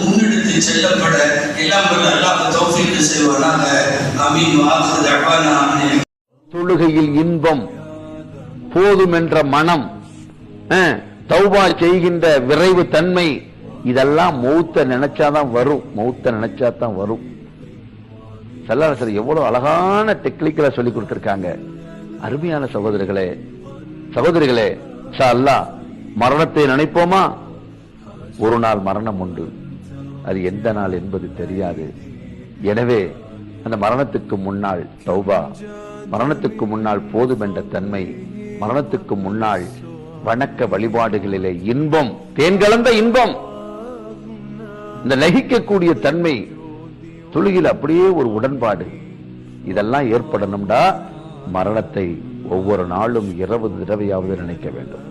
முன்னெடுத்து செல்லப்பட எல்லாம் வல்ல அல்லாஹ் தௌஃபீக் செய்வானாக. ஆமீன். வாஹிரு தஅவானா அனில் தொழுகையில் இன்பம், போதும் என்ற மனம், தௌபா செய்கின்ற விரைவு தன்மை, இதெல்லாம் மௌத்த நினைச்சாதான் வரும். மௌத்த நினைச்சாதான் வரும். ஸல்லல்லாஹு எவ்வளவு அழகான டெக்னிக்கலா சொல்லி கொடுத்திருக்காங்க. அருமையான சகோதரர்களே, சகோதரிகளே, இன்ஷா அல்லாஹ் மரணத்தை நினைப்போமா? ஒரு நாள் மரணம் உண்டு, அது எந்த நாள் என்பது தெரியாது. எனவே அந்த மரணத்துக்கு முன்னால் தௌபா, மரணத்துக்கு முன்னால் போதும் என்ற தன்மை, மரணத்துக்கு முன்னால் வணக்க வழிபாடுகளிலே இன்பம், தேன் கலந்த இன்பம், இந்த லகிக்கக்கூடிய தன்மை, தொழுகையில் அப்படியே ஒரு உடன்பாடு, இதெல்லாம் ஏற்படணும்டா மரணத்தை ஒவ்வொரு நாளும் 20 தடவையாவது நினைக்க வேண்டும்.